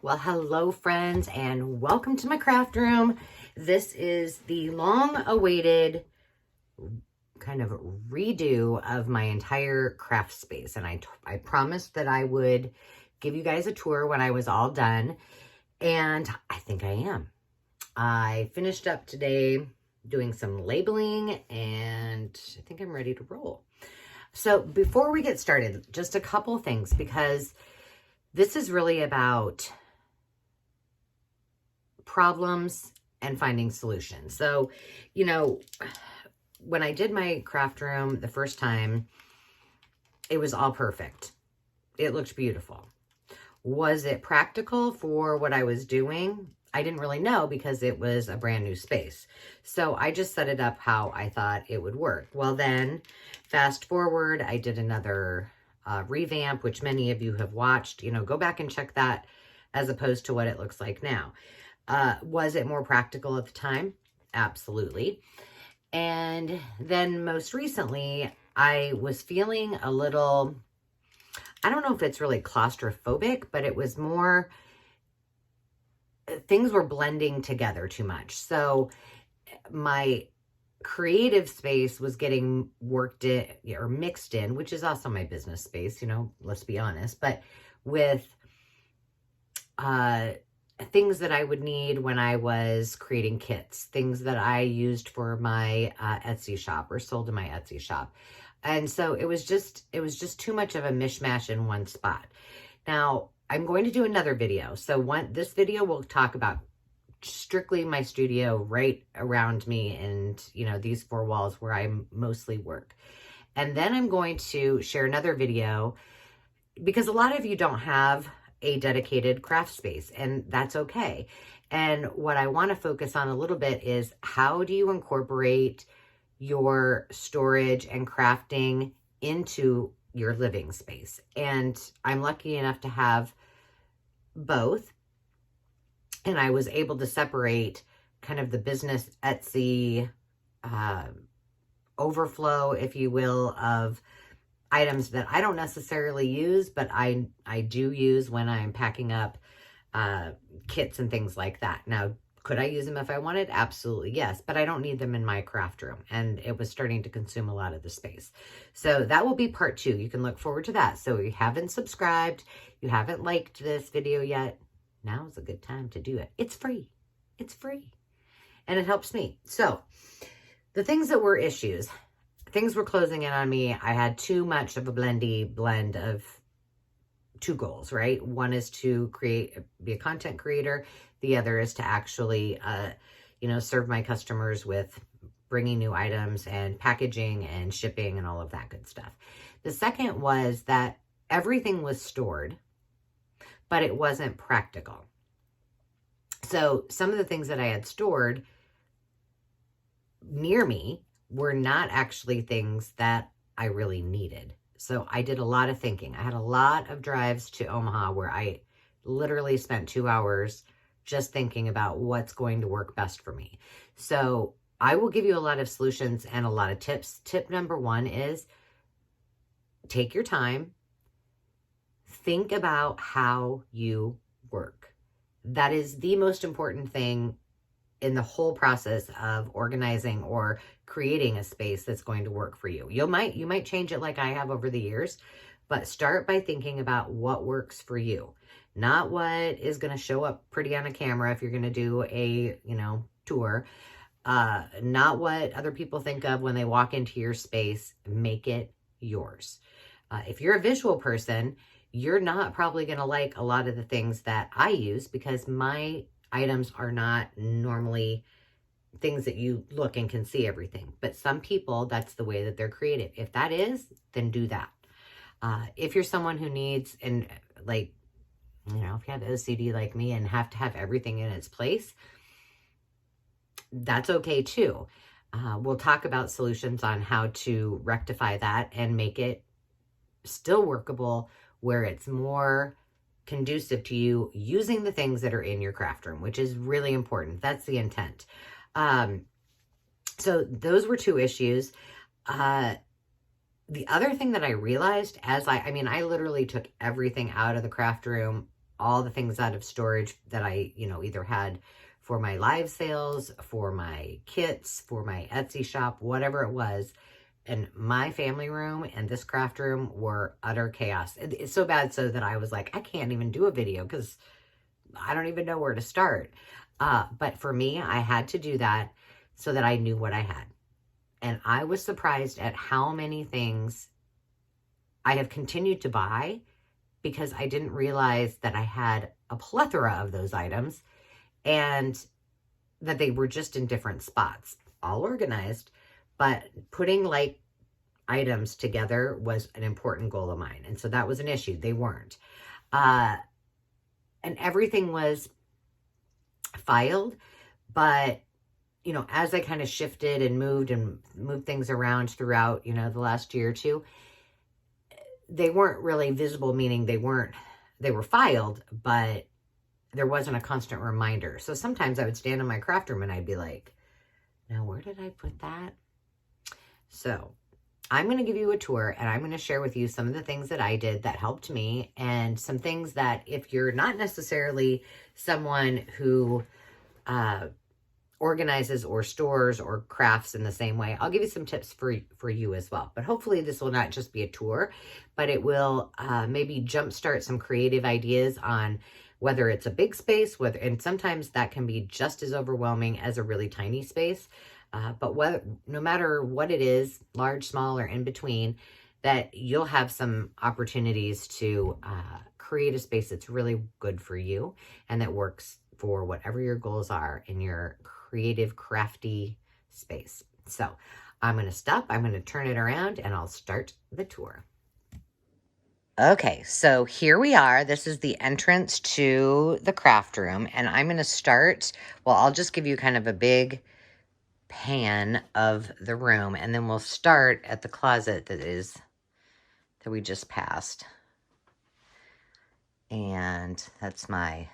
Well, hello friends, and welcome to my craft room. This is the long-awaited kind of redo of my entire craft space. And I promised that I would give you guys a tour when I was all done. And I think I am. I finished up today doing some labeling and I think I'm ready to roll. So before we get started, just a couple things, because this is really about problems and finding solutions. So, when I did my craft room the first time, it was all perfect. It looked beautiful. Was it practical for what I was doing? I didn't really know because it was a brand new space. So I just set it up how I thought it would work. Well, then fast forward, I did another revamp, which many of you have watched. Go back and check that as opposed to what it looks like now. Was it more practical at the time? Absolutely. And then most recently, I was feeling a little, I don't know if it's really claustrophobic, but it was more, things were blending together too much. So my creative space was getting worked in or mixed in, which is also my business space, let's be honest, but with things that I would need when I was creating kits, things that I used for my Etsy shop or sold in my Etsy shop. And so it was just too much of a mishmash in one spot. Now, I'm going to do another video. So this video will talk about strictly my studio right around me and, these four walls where I mostly work. And then I'm going to share another video because a lot of you don't have a dedicated craft space, and that's okay. And what I want to focus on a little bit is how do you incorporate your storage and crafting into your living space? And I'm lucky enough to have both. And I was able to separate kind of the business Etsy overflow, if you will, of items that I don't necessarily use, but I do use when I'm packing up kits and things like that. Now, could I use them if I wanted? Absolutely, yes, but I don't need them in my craft room, and it was starting to consume a lot of the space. So that will be part 2. You can look forward to that. So if you haven't subscribed, you haven't liked this video yet, now is a good time to do it. It's free. It's free. And it helps me. So the things that were issues, things were closing in on me. I had too much of a blend of two goals, right? One is to be a content creator. The other is to actually, serve my customers with bringing new items and packaging and shipping and all of that good stuff. The second was that everything was stored, but it wasn't practical. So some of the things that I had stored near me were not actually things that I really needed. So I did a lot of thinking. I had a lot of drives to Omaha where I literally spent 2 hours just thinking about what's going to work best for me. So I will give you a lot of solutions and a lot of tips. Tip number 1 is take your time. Think about how you work. That is the most important thing in the whole process of organizing or creating a space that's going to work for you. You might change it like I have over the years, but start by thinking about what works for you, not what is going to show up pretty on a camera if you're going to do a, tour, not what other people think of when they walk into your space. Make it yours. If you're a visual person, you're not probably going to like a lot of the things that I use because my items are not normally things that you look and can see everything. But some people, that's the way that they're creative. If that is, then do that. If you're someone who needs, and if you have OCD like me and have to have everything in its place, that's okay too. We'll talk about solutions on how to rectify that and make it still workable where it's more conducive to you using the things that are in your craft room, which is really important. That's the intent. So those were 2 issues. The other thing that I realized I literally took everything out of the craft room all the things out of storage that I, either had for my live sales, for my kits, for my Etsy shop, whatever it was. And my family room and this craft room were utter chaos. It's so bad so that I was like, I can't even do a video because I don't even know where to start. But for me, I had to do that so that I knew what I had. And I was surprised at how many things I have continued to buy because I didn't realize that I had a plethora of those items and that they were just in different spots, all organized. But putting like items together was an important goal of mine. And so that was an issue. They weren't. And everything was filed, but as I kind of shifted and moved things around throughout, the last year or two, they weren't really visible, meaning they were filed, but there wasn't a constant reminder. So sometimes I would stand in my craft room and I'd be like, now where did I put that? So I'm going to give you a tour and I'm going to share with you some of the things that I did that helped me and some things that if you're not necessarily someone who organizes or stores or crafts in the same way, I'll give you some tips for you as well. But hopefully this will not just be a tour, but it will maybe jumpstart some creative ideas on whether it's a big space, and sometimes that can be just as overwhelming as a really tiny space. But no matter what it is, large, small, or in between, that you'll have some opportunities to create a space that's really good for you and that works for whatever your goals are in your creative, crafty space. So I'm going to stop. I'm going to turn it around and I'll start the tour. Okay, so here we are. This is the entrance to the craft room, and I'm going to start, I'll just give you kind of a big pan of the room, and then we'll start at the closet that we just passed. And that's my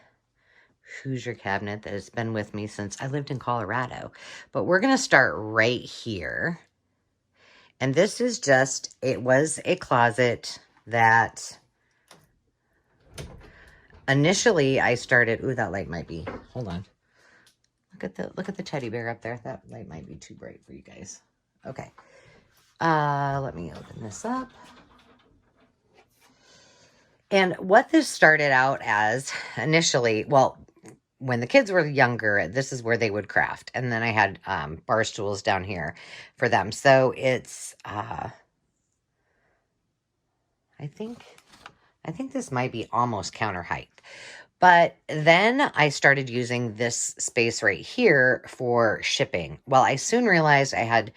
Hoosier cabinet that has been with me since I lived in Colorado. But we're going to start right here. And this is it was a closet that initially I started, that light might be, hold on. Look at the teddy bear up there. That light might be too bright for you guys. Okay. Let me open this up. And what this started out as initially, when the kids were younger, this is where they would craft. And then I had bar stools down here for them. So it's, I think this might be almost counter height. But then I started using this space right here for shipping. I soon realized I had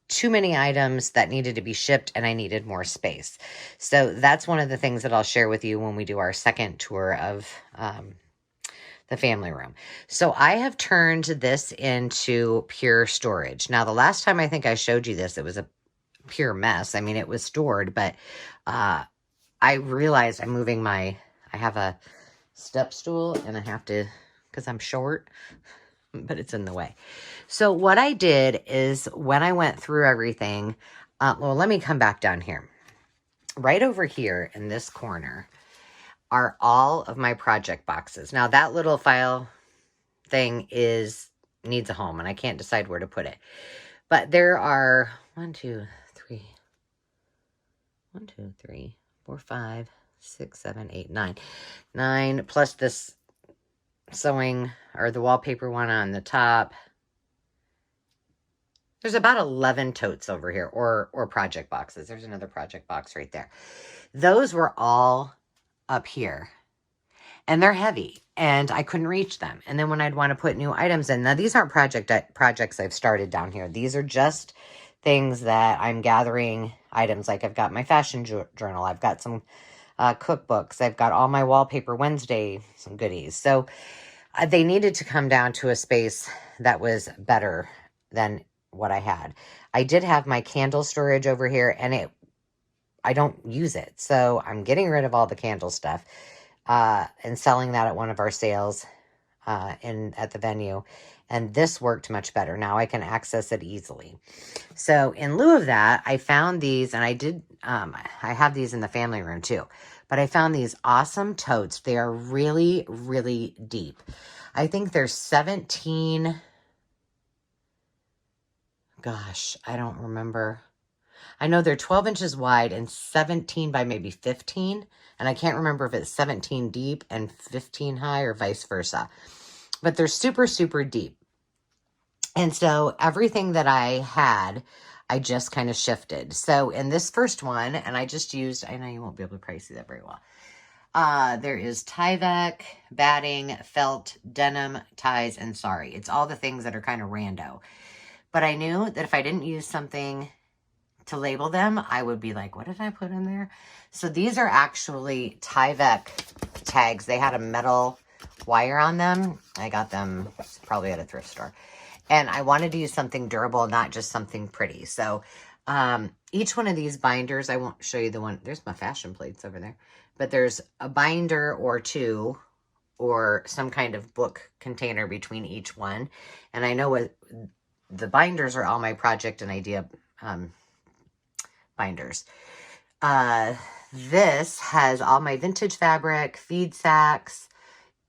too many items that needed to be shipped and I needed more space. So that's one of the things that I'll share with you when we do our second tour of the family room. So I have turned this into pure storage. Now, the last time I think I showed you this, it was a pure mess. I mean, it was stored, but I realized I have a step stool and I have to, because I'm short, but it's in the way. So what I did is when I went through everything, let me come back down here. Right over here in this corner are all of my project boxes. Now that little file thing needs a home and I can't decide where to put it. But there are 1, 2, 3, 4, 5, 6, 7, 8, 9. 9 plus this sewing or the wallpaper one on the top. There's about 11 totes over here or project boxes. There's another project box right there. Those were all up here. And they're heavy and I couldn't reach them. And then when I'd want to put new items in, now these aren't projects I've started down here. These are just things that I'm gathering items. Like I've got my fashion journal. I've got some cookbooks. I've got all my Wallpaper Wednesday some goodies. So they needed to come down to a space that was better than what I had. I did have my candle storage over here and I don't use it. So I'm getting rid of all the candle stuff and selling that at one of our sales at the venue. And this worked much better. Now I can access it easily. So in lieu of that, I found these and I have these in the family room too. but I found these awesome totes. They are really, really deep. I think there's 17, gosh, I don't remember. I know they're 12 inches wide and 17 by maybe 15. And I can't remember if it's 17 deep and 15 high or vice versa. But they're super, super deep. And so everything that I had, I just kind of shifted. So in this first one, and I just used, I know you won't be able to probably see that very well. There is Tyvek, batting, felt, denim, ties, and sari. It's all the things that are kind of rando. But I knew that if I didn't use something to label them, I would be like, what did I put in there? So these are actually Tyvek tags. They had a metal wire on them. I got them probably at a thrift store. And I wanted to use something durable, not just something pretty. So each one of these binders, I won't show you the one. There's my fashion plates over there. But there's a binder or two or some kind of book container between each one. And I know what the binders are all my project and idea binders. This has all my vintage fabric, feed sacks,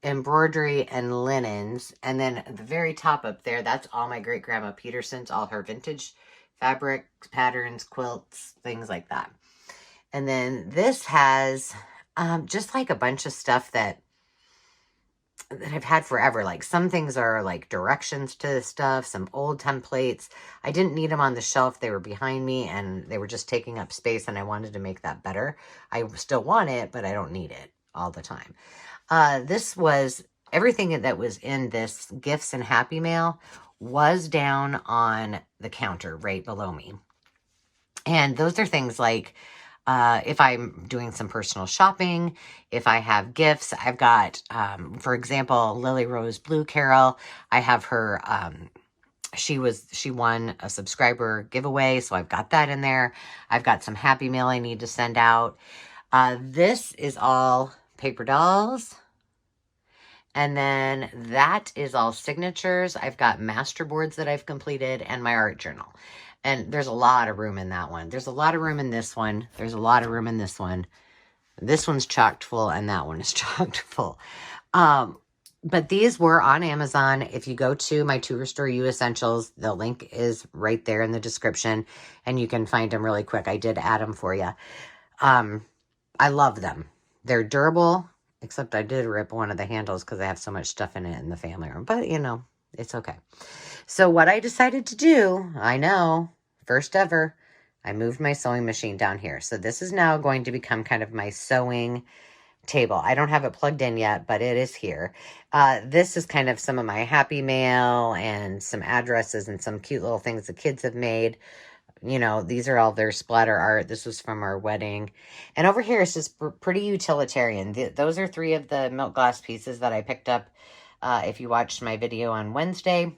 embroidery, and linens. And then at the very top up there, that's all my great grandma Peterson's, all her vintage fabric, patterns, quilts, things like that. And then this has just like a bunch of stuff that I've had forever. Like some things are like directions to stuff, some old templates. I didn't need them on the shelf. They were behind me and they were just taking up space, and I wanted to make that better. I still want it, but I don't need it all the time. This was everything that was in this gifts and happy mail was down on the counter right below me. And those are things like if I'm doing some personal shopping, if I have gifts, I've got, for example, Lily Rose Blue Carol. I have her, she won a subscriber giveaway, so I've got that in there. I've got some happy mail I need to send out. This is all paper dolls. And then that is all signatures. I've got master boards that I've completed and my art journal. And there's a lot of room in that one. There's a lot of room in this one. There's a lot of room in this one. This one's chocked full and that one is chocked full. But these were on Amazon. If you go to my To Restore You Essentials, the link is right there in the description and you can find them really quick. I did add them for you. I love them. They're durable, except I did rip one of the handles because I have so much stuff in it in the family room. But, you know, it's okay. So what I decided to do, I know, first ever, I moved my sewing machine down here. So this is now going to become kind of my sewing table. I don't have it plugged in yet, but it is here. This is kind of some of my happy mail and some addresses and some cute little things the kids have made. You know, these are all their splatter art. This was from our wedding. And over here is just pretty utilitarian. Those are 3 of the milk glass pieces that I picked up. If you watched my video on Wednesday,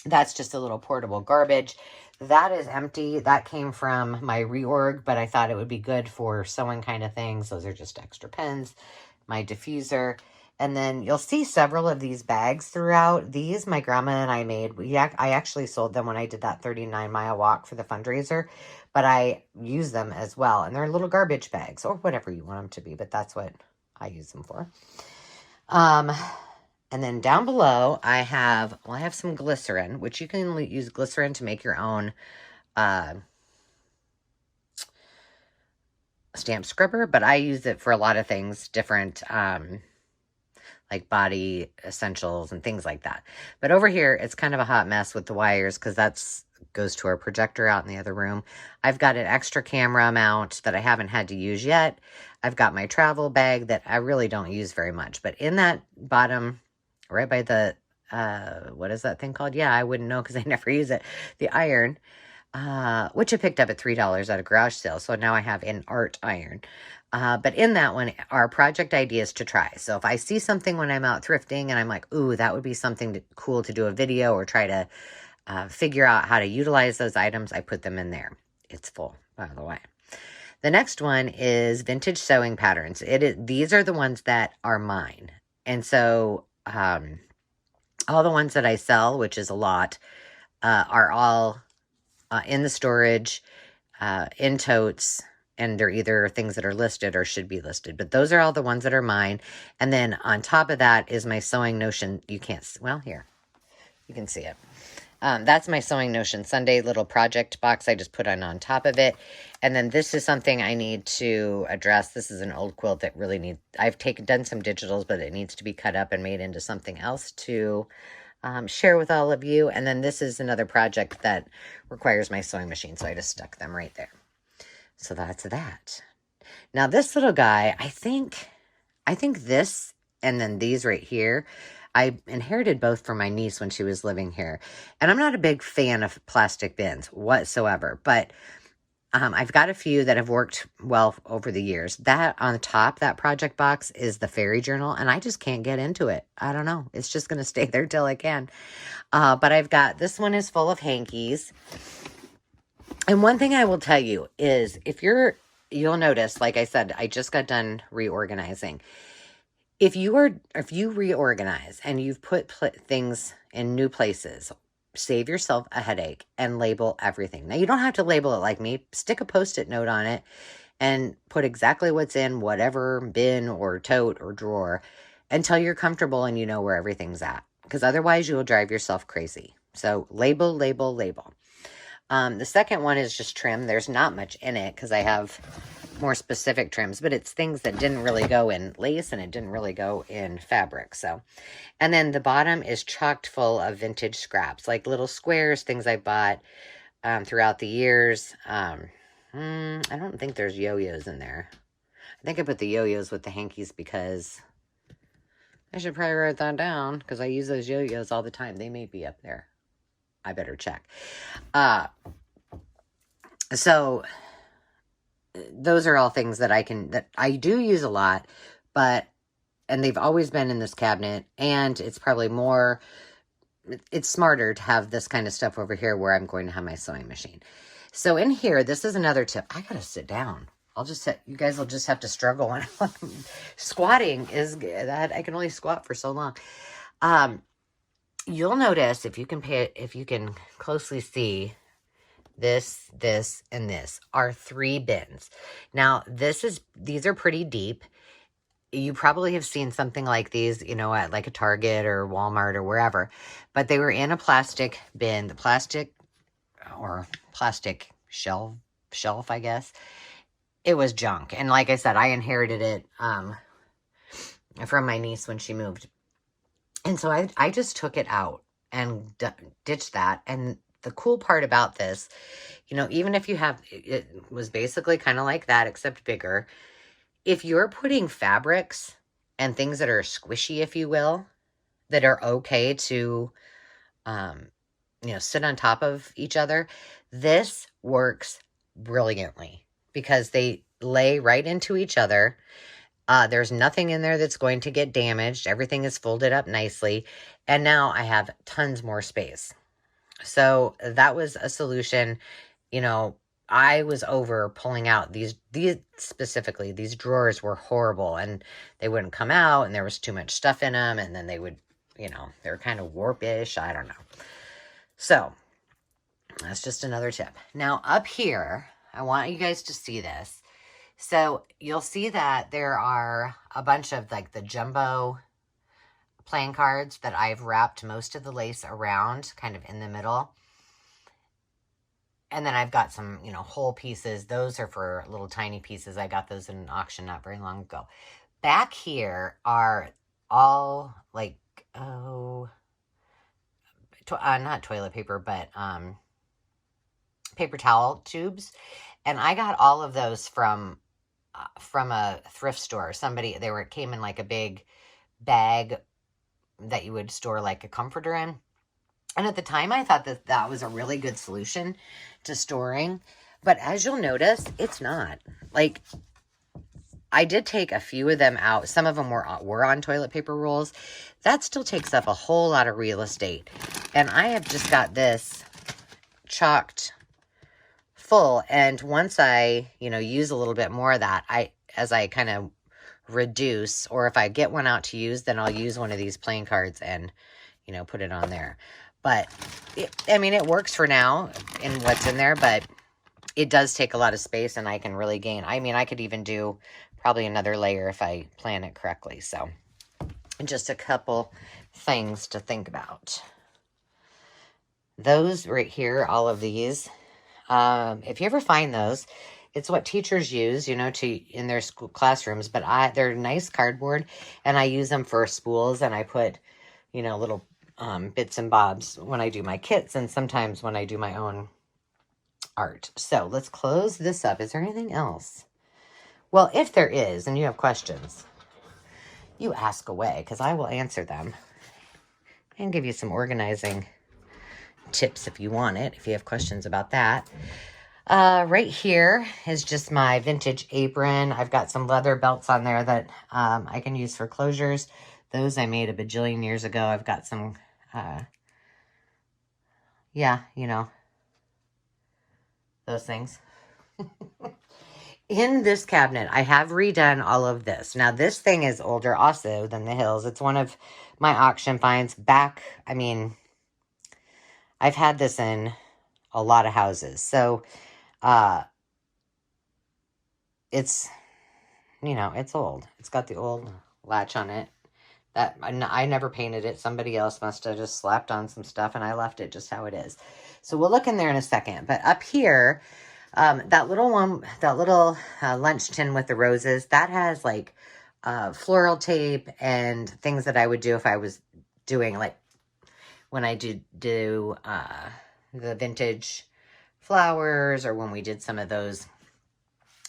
that's just a little portable garbage. That is empty. That came from my reorg, but I thought it would be good for sewing kind of things. Those are just extra pens. My diffuser. And then you'll see several of these bags throughout. These my grandma and I made. I actually sold them when I did that 39-mile walk for the fundraiser. But I use them as well. And they're little garbage bags or whatever you want them to be. But that's what I use them for. And then down below, I have some glycerin, which you can use glycerin to make your own stamp scrubber, but I use it for a lot of things, different, like body essentials and things like that. But over here, it's kind of a hot mess with the wires because that's goes to our projector out in the other room. I've got an extra camera mount that I haven't had to use yet. I've got my travel bag that I really don't use very much, but in that bottom, right by the, what is that thing called? Yeah, I wouldn't know because I never use it. The iron, which I picked up at $3 at a garage sale. So now I have an art iron. But in that one are project ideas to try. So if I see something when I'm out thrifting and I'm like, ooh, that would be something cool to do a video or try to figure out how to utilize those items, I put them in there. It's full, by the way. The next one is vintage sewing patterns. These are the ones that are mine. And so all the ones that I sell, which is a lot, are all in the storage, in totes, and they're either things that are listed or should be listed. But those are all the ones that are mine. And then on top of that is my Sewing Notion. You can't, well, here, you can see it. That's my Sewing Notion Sunday little project box I just put on top of it. And then this is something I need to address. This is an old quilt that really needs, I've done some digitals, but it needs to be cut up and made into something else to share with all of you. And then this is another project that requires my sewing machine. So I just stuck them right there. So that's that. Now this little guy, I think this and then these right here, I inherited both from my niece when she was living here. And I'm not a big fan of plastic bins whatsoever, but I've got a few that have worked well over the years. That on the top, that project box is the fairy journal, and I just can't get into it. I don't know. It's just going to stay there till I can. But I've got, this one is full of hankies. And one thing I will tell you is you'll notice, like I said, I just got done reorganizing. If you reorganize and you've put things in new places, save yourself a headache and label everything. Now, you don't have to label it like me. Stick a Post-it note on it and put exactly what's in whatever bin or tote or drawer until you're comfortable and you know where everything's at. Because otherwise, you will drive yourself crazy. So label, label, label. The second one is just trim. There's not much in it because I have more specific trims, but it's things that didn't really go in lace and it didn't really go in fabric. So, and then the bottom is chocked full of vintage scraps, like little squares, things I bought throughout the years. I don't think there's yo-yos in there. I think I put the yo-yos with the hankies because I should probably write that down because I use those yo-yos all the time. They may be up there. I better check. So those are all things that I do use a lot, and they've always been in this cabinet, and it's probably it's smarter to have this kind of stuff over here where I'm going to have my sewing machine. So in here, this is another tip. I gotta sit down. You guys will just have to struggle. Squatting is that I can only squat for so long. You'll notice if you can closely see this, and this are 3 bins. Now, these are pretty deep. You probably have seen something like these, at like a Target or Walmart or wherever, but they were in a plastic bin, the plastic shelf, I guess. It was junk. And like I said, I inherited it from my niece when she moved. And so I just took it out and ditched that. And the cool part about this, even if it was basically kind of like that, except bigger. If you're putting fabrics and things that are squishy, if you will, that are okay to, sit on top of each other, this works brilliantly because they lay right into each other. There's nothing in there that's going to get damaged. Everything is folded up nicely. And now I have tons more space. So that was a solution. I was over pulling out these specifically, these drawers were horrible and they wouldn't come out and there was too much stuff in them. And then they would, they were kind of warpish. I don't know. So that's just another tip. Now up here, I want you guys to see this. So you'll see that there are a bunch of like the jumbo playing cards that I've wrapped most of the lace around, kind of in the middle. And then I've got some, whole pieces. Those are for little tiny pieces. I got those in an auction not very long ago. Back here are all like, not toilet paper, but paper towel tubes. And I got all of those from a thrift store. Came in like a big bag that you would store like a comforter in. And at the time, I thought that was a really good solution to storing. But as you'll notice, it's not. Like, I did take a few of them out. Some of them were on toilet paper rolls. That still takes up a whole lot of real estate. And I have just got this chocked full. And once I, use a little bit more of that, as I kind of reduce, or if I get one out to use, then I'll use one of these playing cards and, put it on there. But, it works for now in what's in there, but it does take a lot of space, and I can really gain. I mean, I could even do probably another layer if I plan it correctly. So just a couple things to think about. Those right here, all of these, if you ever find those, it's what teachers use, you know, to in their school classrooms, but they're nice cardboard, and I use them for spools, and I put, you know, little bits and bobs when I do my kits, and sometimes when I do my own art. So let's close this up. Is there anything else? Well, if there is, and you have questions, you ask away, because I will answer them and give you some organizing tips if you want it, if you have questions about that. Right here is just my vintage apron. I've got some leather belts on there that I can use for closures. Those I made a bajillion years ago. I've got some, yeah, you know, those things. In this cabinet, I have redone all of this. Now, this thing is older also than the Hills. It's one of my auction finds back. I mean, I've had this in a lot of houses. So, it's, you know, it's old. It's got the old latch on it. That I never painted it. Somebody else must have just slapped on some stuff, and I left it just how it is. So we'll look in there in a second. But up here, that little one, that little lunch tin with the roses, that has like floral tape and things that I would do if I was doing, like when I do the vintage flowers, or when we did some of those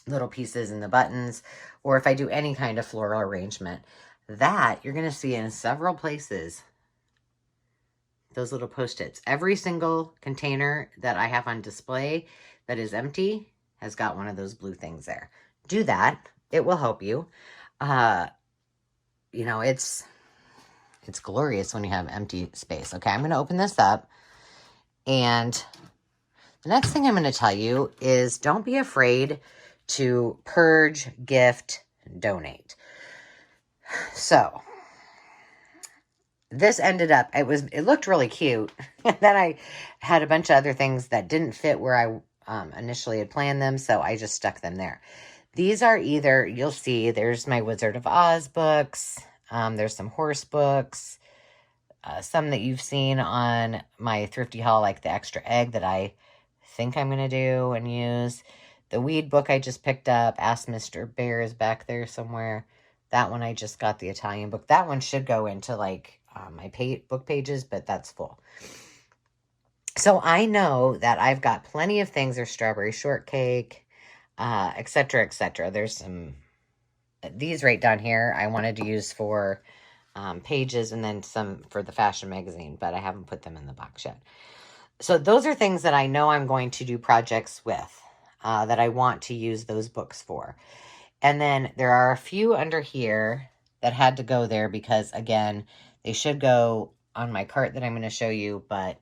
little pieces in the buttons, or if I do any kind of floral arrangement. That you're going to see in several places, those little Post-its. Every single container that I have on display that is empty has got one of those blue things there. Do that. It will help you. You know, it's glorious when you have empty space. Okay, I'm going to open this up. And the next thing I'm going to tell you is don't be afraid to purge, gift, donate. So this ended up, it looked really cute. And then I had a bunch of other things that didn't fit where I initially had planned them. So I just stuck them there. These are either, you'll see, there's my Wizard of Oz books. There's some horse books. Some that you've seen on my thrifty haul, like the extra egg that I think I'm going to do and use. The weed book I just picked up. Ask Mr. Bear is back there somewhere. That one I just got, the Italian book. That one should go into like my book pages, but that's full. So I know that I've got plenty of things. There's strawberry shortcake, etc., etc. There's some, these right down here I wanted to use for pages, and then some for the fashion magazine, but I haven't put them in the box yet. So those are things that I know I'm going to do projects with, that I want to use those books for. And then there are a few under here that had to go there because, again, they should go on my cart that I'm going to show you, but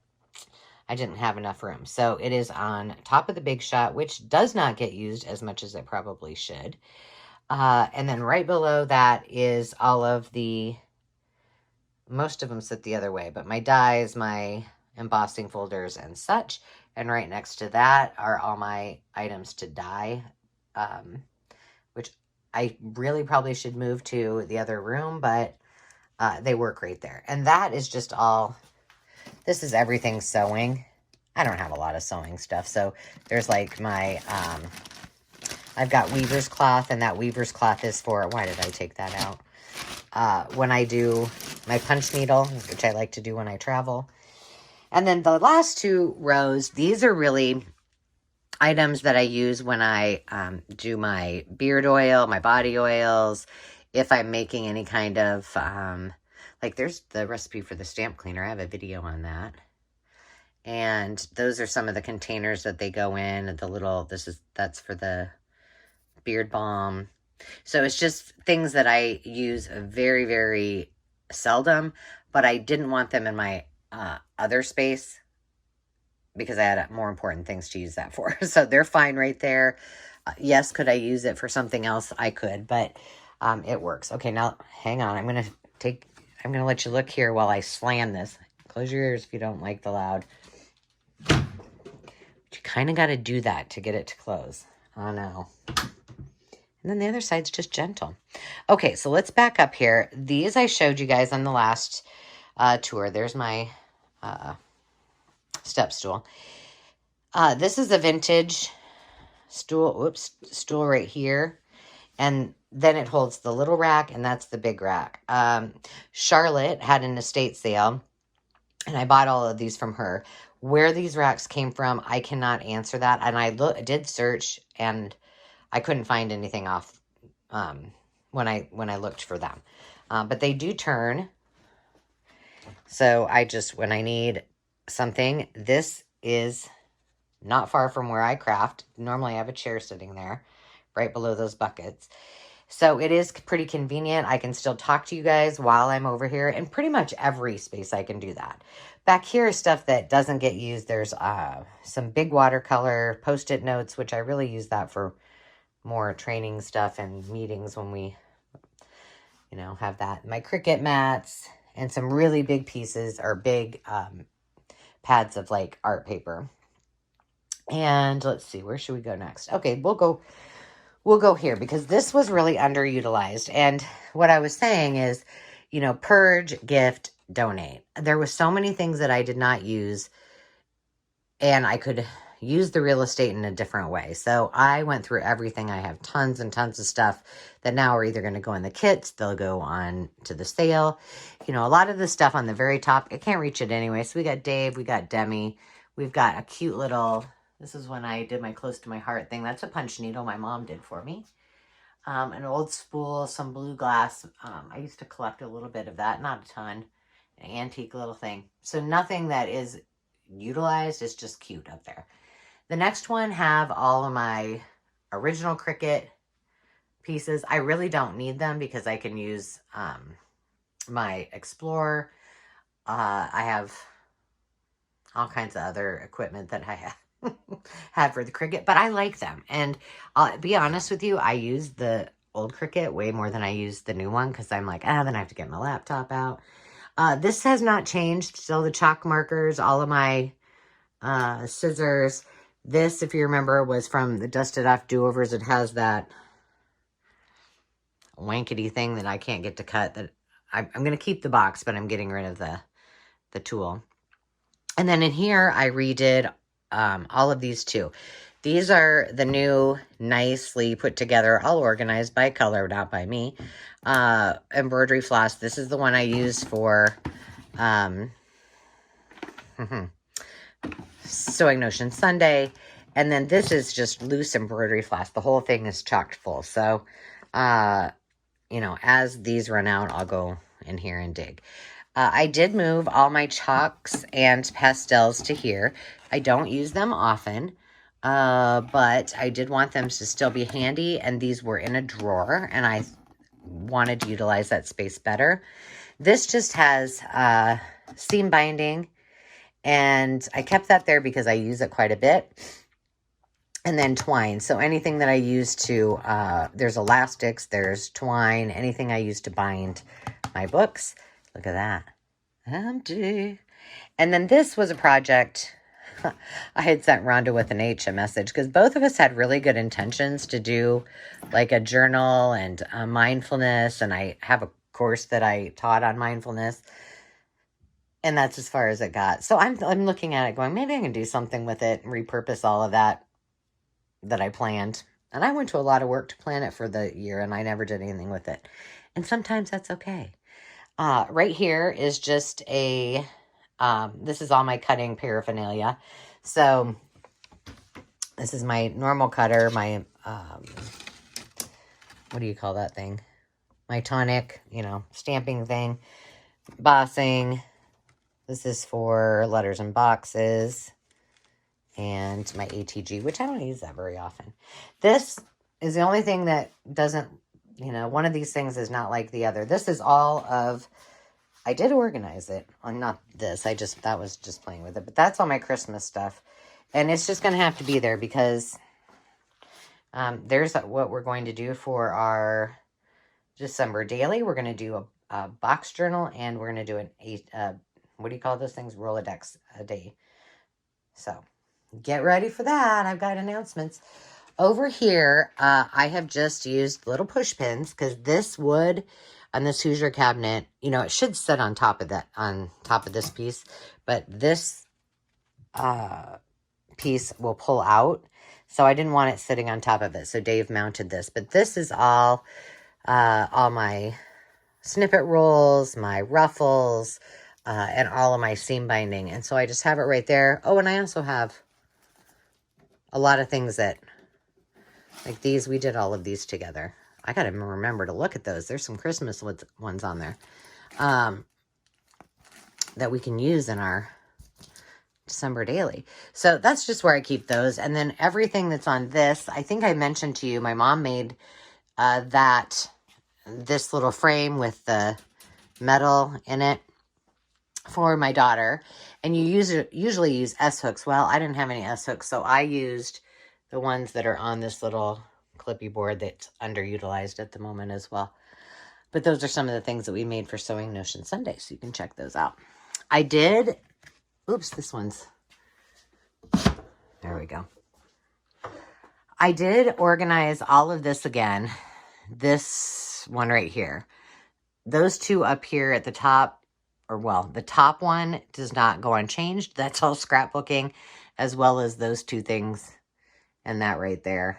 I didn't have enough room. So it is on top of the Big Shot, which does not get used as much as it probably should. And then right below that is all of the, most of them sit the other way, but my dies, my embossing folders and such. And right next to that are all my items to dye, which I really probably should move to the other room, but they work right there. And that is just all, this is everything sewing. I don't have a lot of sewing stuff. So there's like my, I've got weaver's cloth, and that weaver's cloth is for, why did I take that out? When I do my punch needle, which I like to do when I travel. And then the last two rows, these are really items that I use when I do my beard oil, my body oils, if I'm making any kind of, like there's the recipe for the stamp cleaner. I have a video on that. And those are some of the containers that they go in. The little, that's for the beard balm. So it's just things that I use very, very seldom, but I didn't want them in my other space because I had more important things to use that for. So they're fine right there. Yes, could I use it for something else? I could, but it works. Okay, now hang on. I'm going to let you look here while I slam this. Close your ears if you don't like the loud. But you kind of got to do that to get it to close. Oh no. And then the other side's just gentle. Okay, so let's back up here. These I showed you guys on the last tour. There's my step stool. This is a vintage stool right here. And then it holds the little rack, and that's the big rack. Charlotte had an estate sale, and I bought all of these from her. Where these racks came from, I cannot answer that. And I did search, and I couldn't find anything off when I looked for them. But they do turn. So when I need something, this is not far from where I craft. Normally I have a chair sitting there right below those buckets. So it is pretty convenient. I can still talk to you guys while I'm over here. And pretty much every space I can do that. Back here is stuff that doesn't get used. There's some big watercolor Post-it notes, which I really use that for more training stuff and meetings when we, have that. My Cricut mats and some really big pieces or big pads of like art paper. And let's see, where should we go next? Okay, we'll go here because this was really underutilized. And what I was saying is, purge, gift, donate. There was so many things that I did not use, and I could use the real estate in a different way. So I went through everything. I have tons and tons of stuff that now are either going to go in the kits, they'll go on to the sale. A lot of the stuff on the very top, I can't reach it anyway. So we got Dave, we got Demi, we've got a cute little, this is when I did my close to my heart thing. That's a punch needle my mom did for me. An old spool, some blue glass. I used to collect a little bit of that, not a ton. An antique little thing. So nothing that is utilized, is just cute up there. The next one have all of my original Cricut pieces. I really don't need them because I can use my Explorer. I have all kinds of other equipment that I have for the Cricut, but I like them. And I'll be honest with you, I use the old Cricut way more than I use the new one because I'm like, then I have to get my laptop out. This has not changed. Still the chalk markers, all of my scissors. This, if you remember, was from the Dusted Off Do-Overs. It has that wankety thing that I can't get to cut. That I'm going to keep the box, but I'm getting rid of the tool. And then in here, I redid all of these too. These are the new, nicely put together, all organized by color, not by me, embroidery floss. This is the one I use for Sewing Notion Sunday. And then this is just loose embroidery floss. The whole thing is chocked full. So, as these run out, I'll go in here and dig. I did move all my chalks and pastels to here. I don't use them often, but I did want them to still be handy, and these were in a drawer, and I wanted to utilize that space better. This just has seam binding, and I kept that there because I use it quite a bit. And then twine. So anything that I use to, there's elastics, there's twine, anything I use to bind my books. Look at that. Empty. And then this was a project. I had sent Rhonda with an H a message because both of us had really good intentions to do like a journal and mindfulness. And I have a course that I taught on mindfulness. And that's as far as it got. So I'm looking at it going, maybe I can do something with it and repurpose all of that I planned. And I went to a lot of work to plan it for the year, and I never did anything with it. And sometimes that's okay. Right here is just a, this is all my cutting paraphernalia. So this is my normal cutter, my, what do you call that thing? My tonic, stamping thing, bossing. This is for letters and boxes. And my ATG, which I don't use that very often. This is the only thing that doesn't, one of these things is not like the other. This is all of, I did organize it. Well, not this. That was just playing with it. But that's all my Christmas stuff. And it's just going to have to be there because there's what we're going to do for our December daily. We're going to do a box journal, and we're going to do what do you call those things? Rolodex a day. So get ready for that. I've got announcements. Over here, I have just used little push pins because this wood on this Hoosier cabinet, you know, it should sit on top of that, on top of this piece, but this piece will pull out. So I didn't want it sitting on top of it. So Dave mounted this, but this is all my snippet rolls, my ruffles, and all of my seam binding. And so I just have it right there. Oh, and I also have a lot of things that, like these, we did all of these together. I got to remember to look at those. There's some Christmas ones on there that we can use in our December daily. So that's just where I keep those. And then everything that's on this, I think I mentioned to you, my mom made this little frame with the metal in it for my daughter. And you usually use S-hooks. Well, I didn't have any S-hooks, so I used the ones that are on this little clippy board that's underutilized at the moment as well. But those are some of the things that we made for Sewing Notion Sunday, so you can check those out. I did, oops, this one's, there we go. I did organize all of this again. This one right here. Those two up here at the top, or well, the top one does not go unchanged. That's all scrapbooking, as well as those two things and that right there.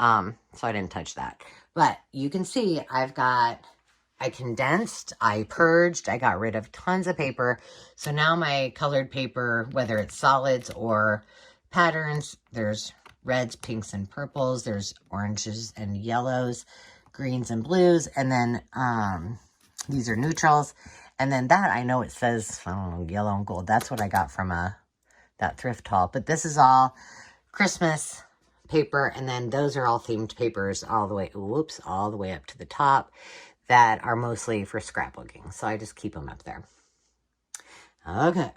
So I didn't touch that. But you can see I condensed, I purged, I got rid of tons of paper. So now my colored paper, whether it's solids or patterns, there's reds, pinks, and purples. There's oranges and yellows, greens and blues. And then these are neutrals. And then that, I know it says, I don't know, yellow and gold. That's what I got from that thrift haul. But this is all Christmas paper. And then those are all themed papers all the way, whoops, all the way up to the top that are mostly for scrapbooking. So I just keep them up there. Okay.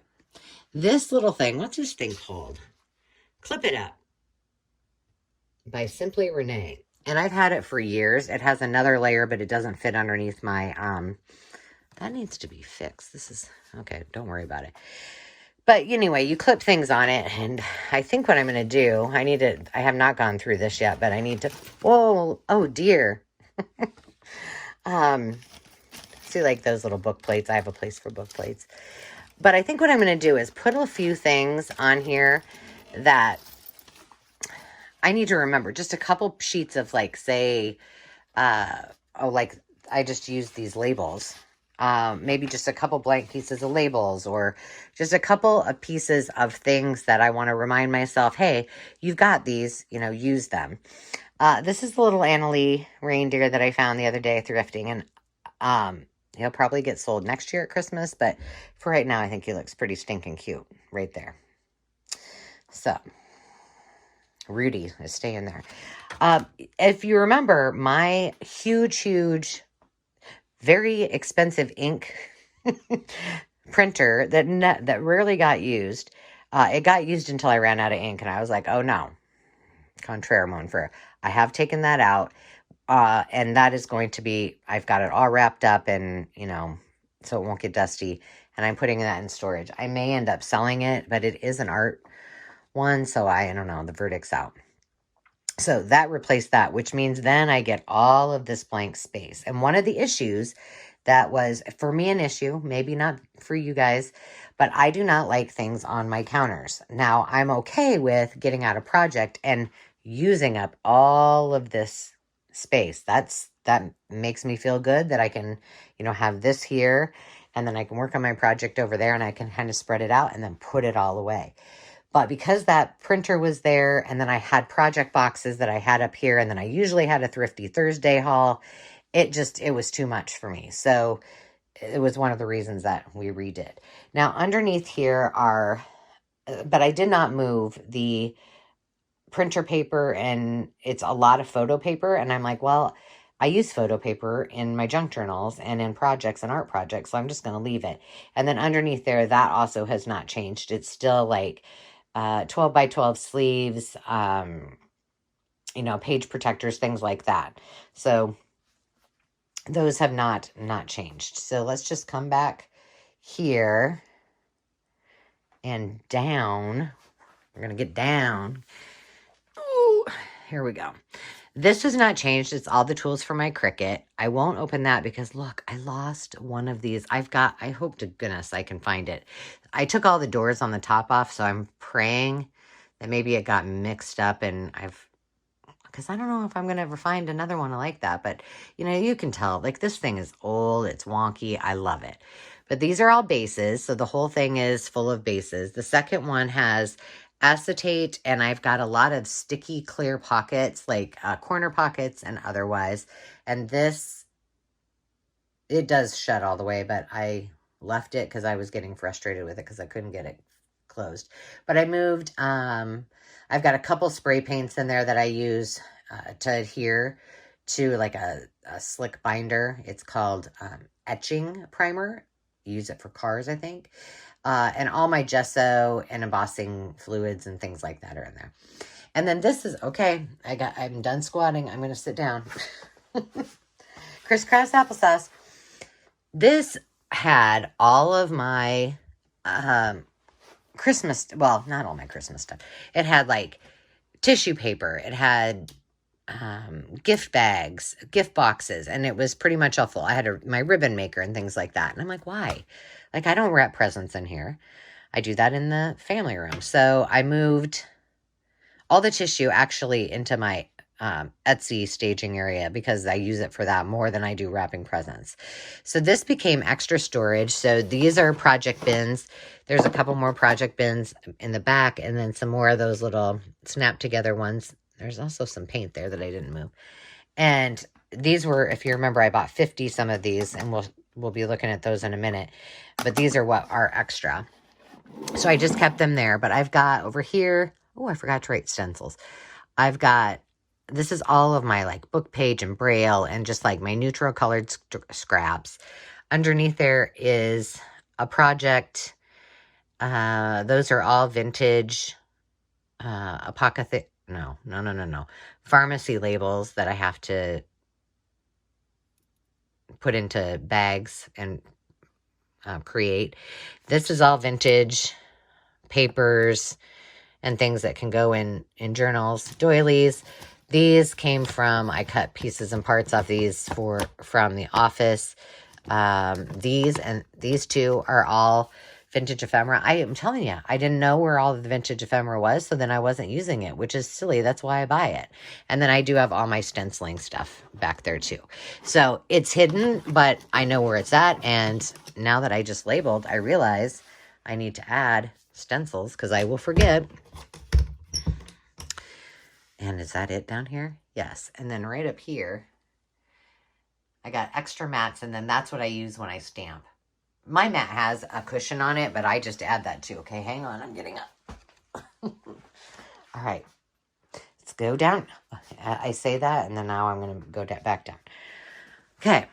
This little thing, what's this thing called? Clip It Up by Simply Renee. And I've had it for years. It has another layer, but it doesn't fit underneath my, that needs to be fixed. This is, okay, don't worry about it. But anyway, you clip things on it, and I think what I'm going to do, I have not gone through this yet, but I need to, whoa, oh dear. See, like those little book plates. I have a place for book plates. But I think what I'm going to do is put a few things on here that I need to remember. Just a couple sheets of, like, say, like I just used these labels. Maybe just a couple blank pieces of labels, or just a couple of pieces of things that I want to remind myself, hey, you've got these, you know, use them. This is the little Annalie reindeer that I found the other day thrifting, and he'll probably get sold next year at Christmas, but for right now, I think he looks pretty stinking cute right there. So, Rudy is staying there. If you remember, my huge, very expensive ink printer that rarely got used, it got used until I ran out of ink, and I was like, oh no, contraire mon frere. I have taken that out. And that is going to be, I've got it all wrapped up, and, you know, so it won't get dusty. And I'm putting that in storage. I may end up selling it, but it is an art one. So I don't know, the verdict's out. So that replaced that, which means then I get all of this blank space. And one of the issues that was, for me, an issue, maybe not for you guys, but I do not like things on my counters. Now, I'm okay with getting out a project and using up all of this space. That makes me feel good that I can, you know, have this here, and then I can work on my project over there, and I can kind of spread it out and then put it all away. But because that printer was there, and then I had project boxes that I had up here, and then I usually had a Thrifty Thursday haul, it was too much for me. So it was one of the reasons that we redid. Now underneath here but I did not move the printer paper, and it's a lot of photo paper. And I'm like, well, I use photo paper in my junk journals and in projects and art projects, so I'm just going to leave it. And then underneath there, that also has not changed. It's still like 12 by 12 sleeves, you know, page protectors, things like that. So those have not changed. So let's just come back here and down. We're going to get down. Ooh, here we go. This has not changed. It's all the tools for my Cricut. I won't open that because look, I lost one of these. I hope to goodness I can find it. I took all the doors on the top off, so I'm praying that maybe it got mixed up and because I don't know if I'm going to ever find another one like that. But, you know, you can tell, like, this thing is old. It's wonky. I love it. But these are all bases, so the whole thing is full of bases. The second one has acetate, and I've got a lot of sticky clear pockets, like corner pockets and otherwise. And this, it does shut all the way, but I left it because I was getting frustrated with it because I couldn't get it closed. But I moved, I've got a couple spray paints in there that I use to adhere to like a slick binder. It's called etching primer. Use it for cars, I think. And all my gesso and embossing fluids and things like that are in there. And then this is, okay, I'm done squatting. I'm going to sit down. Crisscross applesauce. This had all of my Christmas, well, not all my Christmas stuff. It had like tissue paper. It had gift bags, gift boxes, and it was pretty much all full. I had my ribbon maker and things like that. And I'm like, why? Like, I don't wrap presents in here. I do that in the family room. So I moved all the tissue actually into my Etsy staging area because I use it for that more than I do wrapping presents. So this became extra storage. So these are project bins. There's a couple more project bins in the back and then some more of those little snap together ones. There's also some paint there that I didn't move. And these were, if you remember, I bought 50 some of these, and we'll be looking at those in a minute. But these are what are extra. So I just kept them there. But I've got over here, oh, I forgot to write stencils. I've got, this is all of my like book page and braille and just like my neutral colored scraps. Underneath there is a project. Those are all vintage apothecary. No. Pharmacy labels that I have to put into bags and create. This is all vintage papers and things that can go in journals, doilies. These came from, I cut pieces and parts of these from the office. These two are all vintage ephemera. I am telling you, I didn't know where all the vintage ephemera was, so then I wasn't using it, which is silly. That's why I buy it. And then I do have all my stenciling stuff back there too. So it's hidden, but I know where it's at. And now that I just labeled, I realize I need to add stencils because I will forget. And is that it down here? Yes. And then right up here, I got extra mats, and then that's what I use when I stamp. My mat has a cushion on it, but I just add that too. Okay, hang on. I'm getting up. All right. Let's go down. I say that, and then now I'm going to go back down. Okay.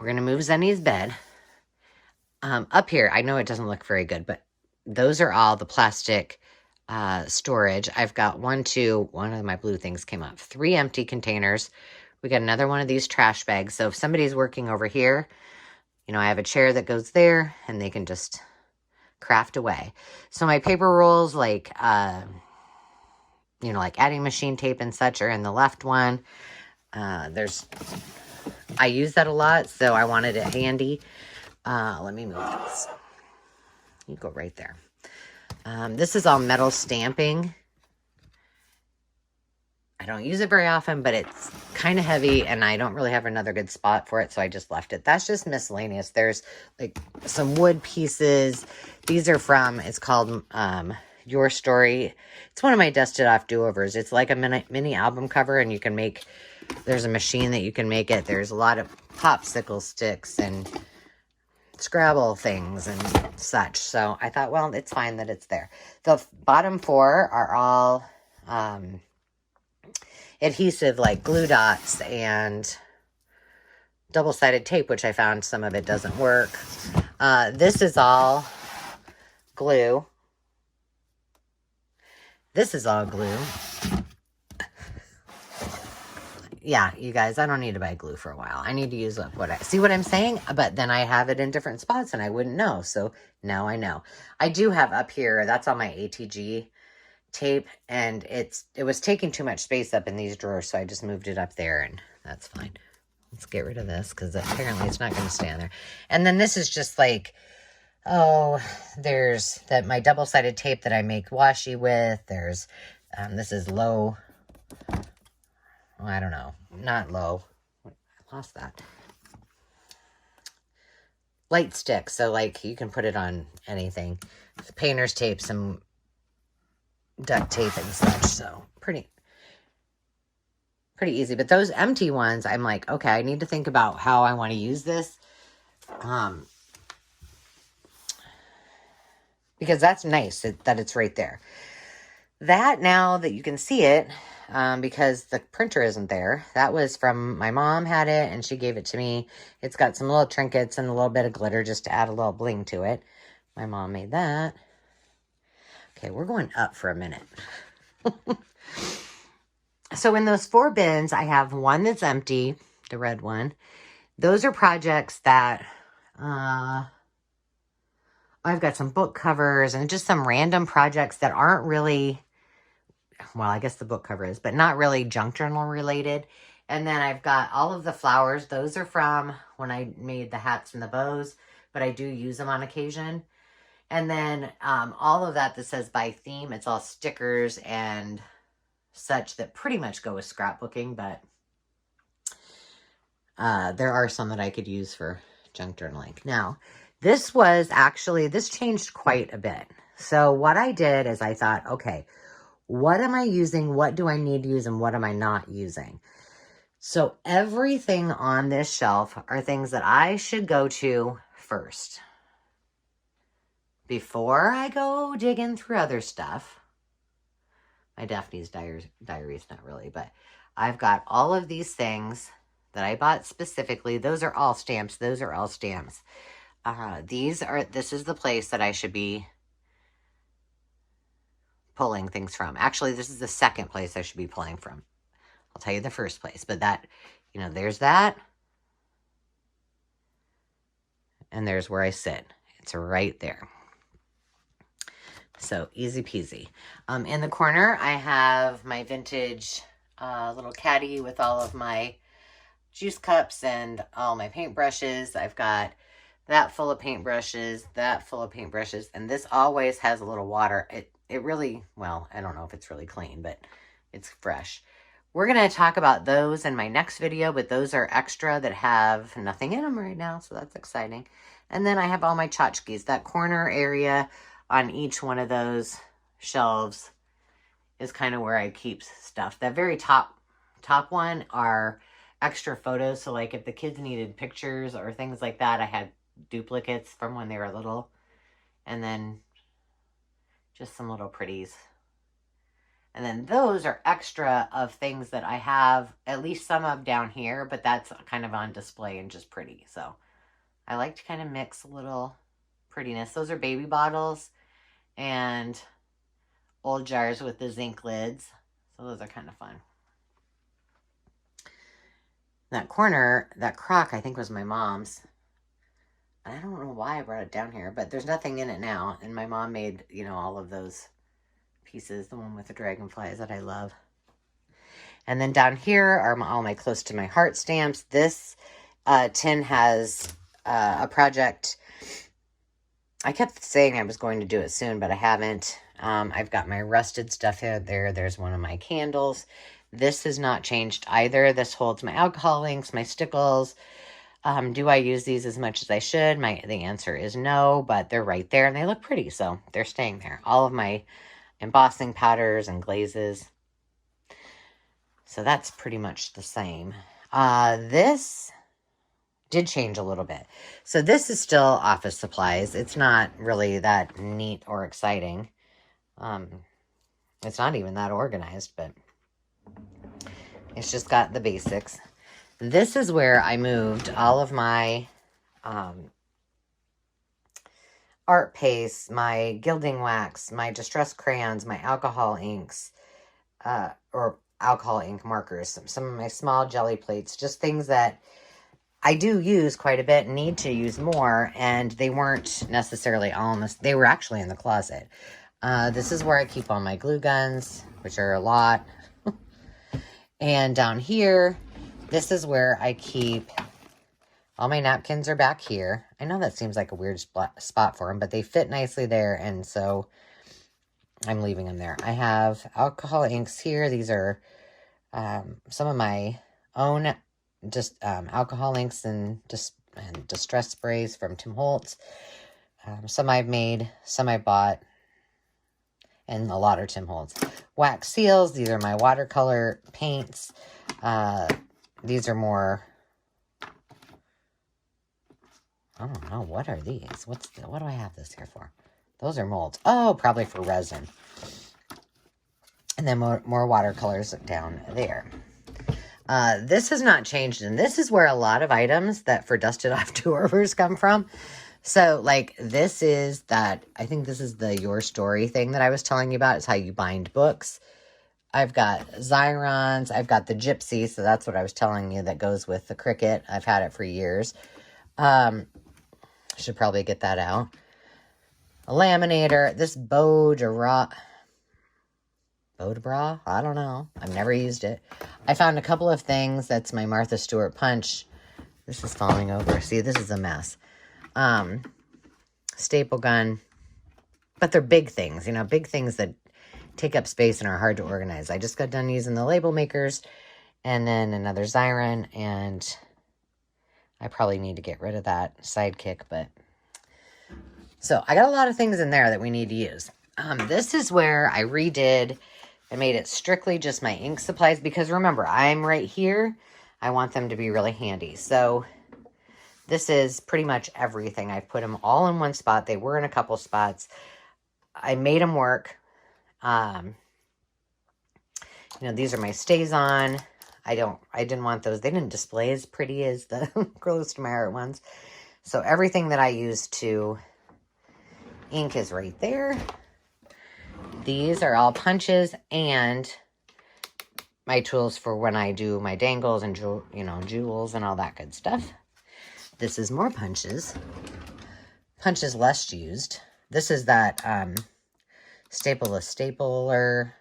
We're going to move Zenny's bed. Up here, I know it doesn't look very good, but those are all the plastic storage. I've got one of my blue things came up. 3 empty containers. We got another one of these trash bags. So if somebody's working over here, you know, I have a chair that goes there and they can just craft away. So my paper rolls, like, you know, like adding machine tape and such are in the left one. I use that a lot, so I wanted it handy. Let me move this. You go right there. This is all metal stamping. I don't use it very often, but it's kind of heavy and I don't really have another good spot for it, so I just left it. That's just miscellaneous. There's like some wood pieces. These are from, it's called Your Story. It's one of my dusted off do-overs. It's like a mini album cover, and you can make, there's a machine that you can make it. There's a lot of popsicle sticks and Scrabble things and such. So I thought, well, it's fine that it's there. The bottom 4 are all adhesive, like glue dots and double-sided tape, which I found some of it doesn't work. This is all glue. This is all glue. Yeah, you guys, I don't need to buy glue for a while. I need to use up see what I'm saying? But then I have it in different spots and I wouldn't know. So now I know. I do have up here, that's all my ATG tape, and it was taking too much space up in these drawers, so I just moved it up there, and that's fine. Let's get rid of this because apparently it's not going to stay on there. And then this is just like, oh, there's my double-sided tape that I make washi with. There's, this is low. Oh, I don't know. Not low. I lost that. Light stick. So, like, you can put it on anything. Painter's tape, some duct tape and such. So, pretty easy. But those empty ones, I'm like, okay, I need to think about how I want to use this. Because that's nice that it's right there. That, now that you can see it, because the printer isn't there, that was from, my mom had it and she gave it to me. It's got some little trinkets and a little bit of glitter just to add a little bling to it. My mom made that. Okay, we're going up for a minute. So in those 4 bins, I have one that's empty, the red one. Those are projects that, I've got some book covers and just some random projects that aren't really, well, I guess the book cover is, but not really junk journal related. And then I've got all of the flowers. Those are from when I made the hats and the bows, but I do use them on occasion. And then all of that says by theme, it's all stickers and such that pretty much go with scrapbooking, but there are some that I could use for junk journaling. Now, this changed quite a bit. So what I did is I thought, okay, what am I using? What do I need to use? And what am I not using? So everything on this shelf are things that I should go to first before I go digging through other stuff. My Daphne's diaries, not really, but I've got all of these things that I bought specifically. Those are all stamps. This is the place that I should be pulling things from. Actually, this is the second place I should be pulling from. I'll tell you the first place, but that, there's that. And there's where I sit. It's right there. So easy peasy. In the corner, I have my vintage little caddy with all of my juice cups and all my paintbrushes. I've got that full of paintbrushes, and this always has a little water. It really, well, I don't know if it's really clean, but it's fresh. We're going to talk about those in my next video, but those are extra that have nothing in them right now, so that's exciting. And then I have all my tchotchkes. That corner area on each one of those shelves is kind of where I keep stuff. That very top one are extra photos. So like if the kids needed pictures or things like that, I had duplicates from when they were little. And then just some little pretties. And then those are extra of things that I have at least some of down here, but that's kind of on display and just pretty. So I like to kind of mix a little prettiness. Those are baby bottles and old jars with the zinc lids. So those are kind of fun. That corner, that crock, I think was my mom's. I don't know why I brought it down here, but there's nothing in it now. And my mom made, all of those pieces, the one with the dragonflies that I love. And then down here are all my close to my heart stamps. This tin has a project. I kept saying I was going to do it soon, but I haven't. I've got my rusted stuff here. There's one of my candles. This has not changed either. This holds my alcohol inks, my stickles. Do I use these as much as I should? The answer is no, but they're right there and they look pretty, so they're staying there. All of my embossing powders and glazes. So that's pretty much the same. This did change a little bit. So this is still office supplies. It's not really that neat or exciting. It's not even that organized, but it's just got the basics. This is where I moved all of my art paste, my gilding wax, my distress crayons, my alcohol inks, or alcohol ink markers, some of my small jelly plates, just things that I do use quite a bit and need to use more, and they weren't necessarily they were actually in the closet. This is where I keep all my glue guns, which are a lot. And down here, this is where I keep all my napkins are back here. I know that seems like a weird spot for them, but they fit nicely there, and so I'm leaving them there. I have alcohol inks here. These are some of my own alcohol inks and distress sprays from Tim Holtz. Some I've made, some I bought, and a lot are Tim Holtz. Wax seals. These are my watercolor paints. These are more, I don't know, what are these? What do I have this here for? Those are molds. Oh, probably for resin. And then more watercolors down there. This has not changed, and this is where a lot of items that for dusted off do-overs come from. So, like, this is that, I think this is the Your Story thing that I was telling you about. It's how you bind books. I've got Xyrons. I've got the Gypsy, so that's what I was telling you that goes with the Cricut. I've had it for years. Should probably get that out. A laminator. This Bodebra. I don't know. I've never used it. I found a couple of things. That's my Martha Stewart punch. This is falling over. See, this is a mess. Staple gun. But they're big things, you know, big things that take up space and are hard to organize. I just got done using the label makers, and then another Xyron, and I probably need to get rid of that Sidekick, but so I got a lot of things in there that we need to use. This is where I made it strictly just my ink supplies, because remember, I'm right here. I want them to be really handy. So this is pretty much everything. I put them all in one spot. They were in a couple spots. I made them work. You know, these are my StazOn. I didn't want those. They didn't display as pretty as the close to my heart ones. So everything that I use to ink is right there. These are all punches and my tools for when I do my dangles and, you know, jewels and all that good stuff. This is more punches. Punches less used. This is that stapleless stapler.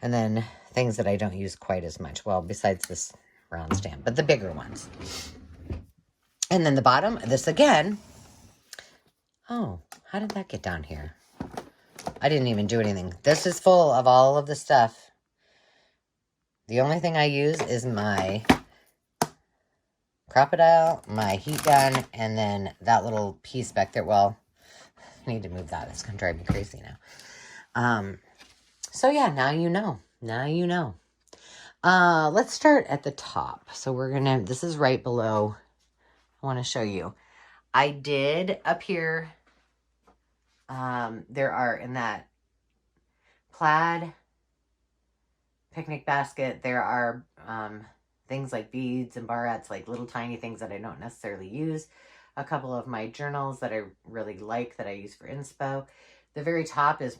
And then things that I don't use quite as much. Well, besides this round stamp, but the bigger ones. And then the bottom, this again. Oh, how did that get down here? I didn't even do anything. This is full of all of the stuff. The only thing I use is my Crocodile, my heat gun, and then that little piece back there. Well, I need to move that. It's going to drive me crazy now. So yeah, now you know. Now you know. Let's start at the top. So we're going to, this is right below. I want to show you. I did up here, there are in that plaid picnic basket, there are things like beads and barrettes, like little tiny things that I don't necessarily use. A couple of my journals that I really like that I use for inspo. The very top is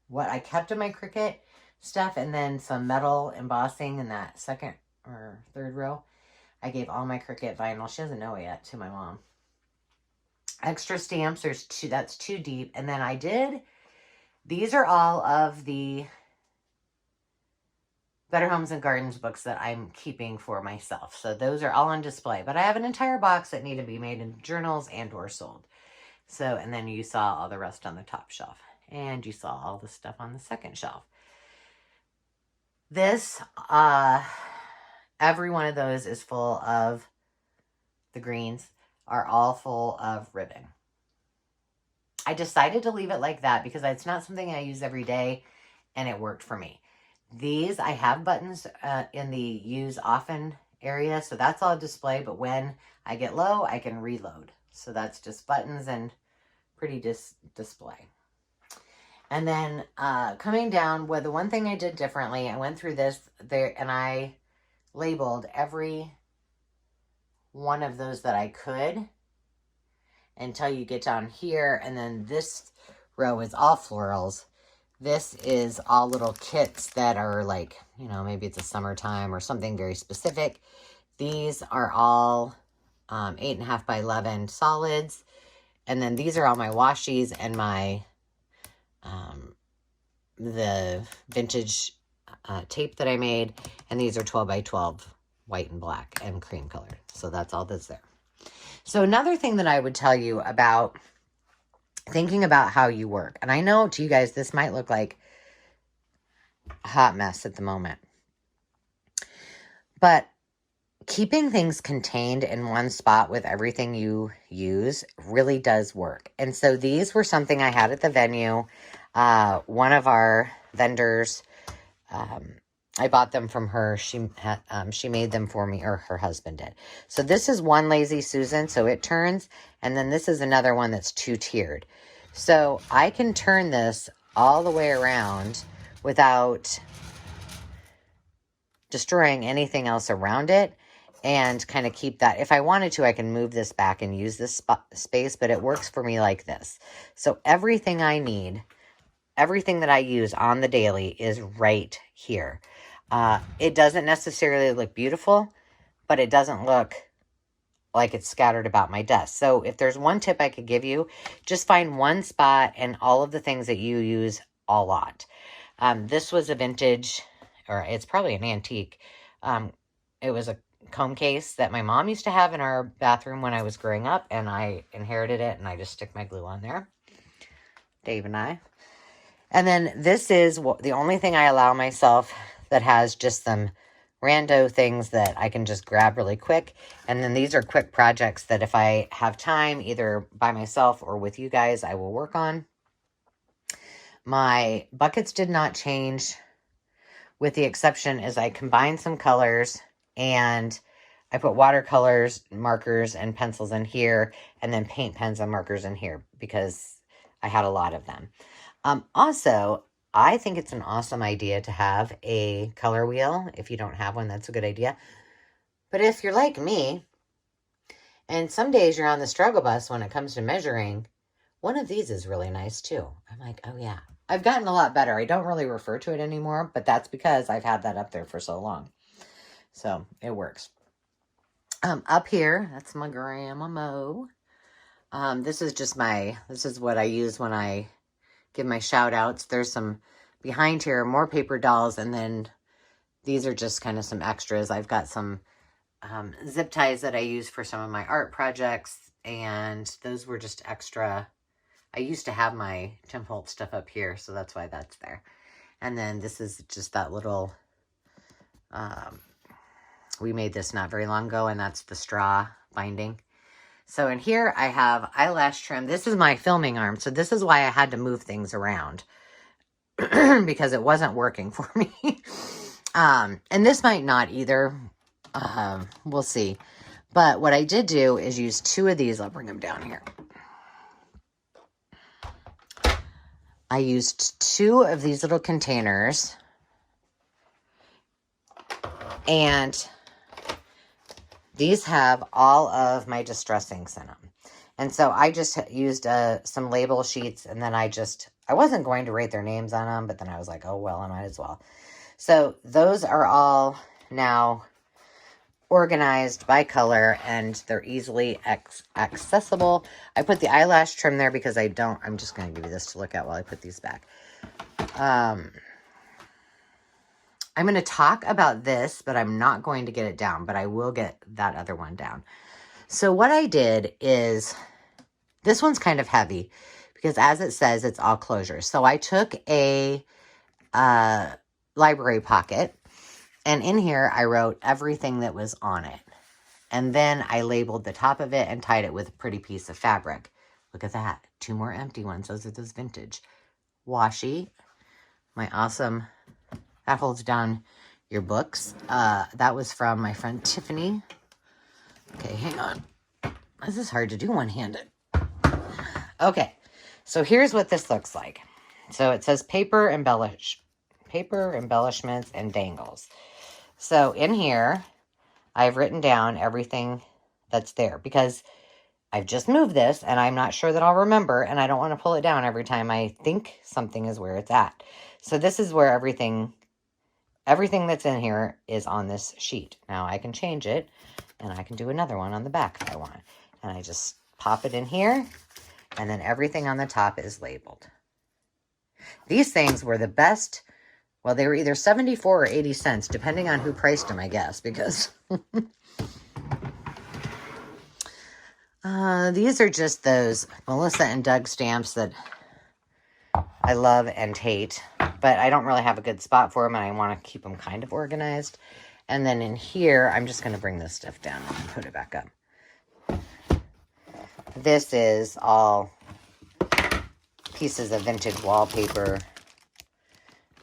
what I kept in my Cricut stuff, and then some metal embossing in that second or third row. I gave all my Cricut vinyl, she doesn't know it yet, to my mom. Extra stamps, that's too deep. And then these are all of the Better Homes and Gardens books that I'm keeping for myself. So those are all on display. But I have an entire box that need to be made into journals and or sold. So, and then you saw all the rest on the top shelf. And you saw all the stuff on the second shelf. This, every one of those is full of, the greens are all full of ribbon. I decided to leave it like that because it's not something I use every day, and it worked for me. These, I have buttons in the use often area, so that's all display, but when I get low, I can reload. So that's just buttons and pretty display. And then coming down, the one thing I did differently, I went through this there and I labeled every one of those that I could until you get down here. And then this row is all florals. This is all little kits that are like, you know, maybe it's a summertime or something very specific. These are all 8.5 by 11 solids. And then these are all my washies and my, the vintage tape that I made. And these are 12 by 12 white and black and cream colored. So that's all that's there. So another thing that I would tell you about thinking about how you work. And I know to you guys, this might look like a hot mess at the moment. But keeping things contained in one spot with everything you use really does work. And so these were something I had at the venue. One of our vendors, I bought them from her. She made them for me, or her husband did. So this is one Lazy Susan, so it turns. And then this is another one that's two-tiered. So I can turn this all the way around without destroying anything else around it, and kind of keep that. If I wanted to, I can move this back and use this space, but it works for me like this. So everything I need, everything that I use on the daily is right here. It doesn't necessarily look beautiful, but it doesn't look like it's scattered about my desk. So if there's one tip I could give you, just find one spot and all of the things that you use a lot. This was a vintage, or it's probably an antique. It was a comb case that my mom used to have in our bathroom when I was growing up, and I inherited it, and I just stick my glue on there. Dave and I. And then this is the only thing I allow myself that has just some rando things that I can just grab really quick. And then these are quick projects that if I have time, either by myself or with you guys, I will work on. My buckets did not change, with the exception is I combined some colors and I put watercolors, markers, and pencils in here, and then paint pens and markers in here because I had a lot of them. Also, I think it's an awesome idea to have a color wheel. If you don't have one, that's a good idea. But if you're like me, and some days you're on the struggle bus when it comes to measuring, one of these is really nice too. I'm like, oh yeah. I've gotten a lot better. I don't really refer to it anymore, but that's because I've had that up there for so long. So it works. Up here, that's my Grandma Mo. This is what I use when I give my shout outs. There's some behind here, more paper dolls, and then these are just kind of some extras. I've got some zip ties that I use for some of my art projects, and those were just extra. I used to have my Tim Holtz stuff up here, so that's why that's there. And then this is just that little, we made this not very long ago, and that's the straw binding. So in here, I have eyelash trim. This is my filming arm, so this is why I had to move things around, because it wasn't working for me. And this might not either. We'll see. But what I did do is use two of these. I'll bring them down here. I used two of these little containers, and these have all of my distress inks in them. And so I just used some label sheets, and then I wasn't going to write their names on them, but then I was like, oh, well, I might as well. So those are all now organized by color, and they're easily accessible. I put the eyelash trim there because I'm just going to give you this to look at while I put these back. I'm going to talk about this, but I'm not going to get it down, but I will get that other one down. So what I did is, this one's kind of heavy because as it says, it's all closures. So I took a library pocket, and in here I wrote everything that was on it. And then I labeled the top of it and tied it with a pretty piece of fabric. Look at that. Two more empty ones. Those are those vintage. Washi. My awesome, that holds down your books. That was from my friend Tiffany. Okay, hang on. This is hard to do one-handed. Okay, so here's what this looks like. So it says paper embellishments and dangles. So in here, I've written down everything that's there because I've just moved this and I'm not sure that I'll remember, and I don't want to pull it down every time I think something is where it's at. So this is where everything that's in here is on this sheet. Now I can change it, and I can do another one on the back if I want. And I just pop it in here, And then everything on the top is labeled. These things were the best. Well, they were either 74 or 80 cents, depending on who priced them, I guess, because these are just those Melissa and Doug stamps that I love and hate, but I don't really have a good spot for them, and I want to keep them kind of organized. And then in here, I'm just going to bring this stuff down and put it back up. This is all pieces of vintage wallpaper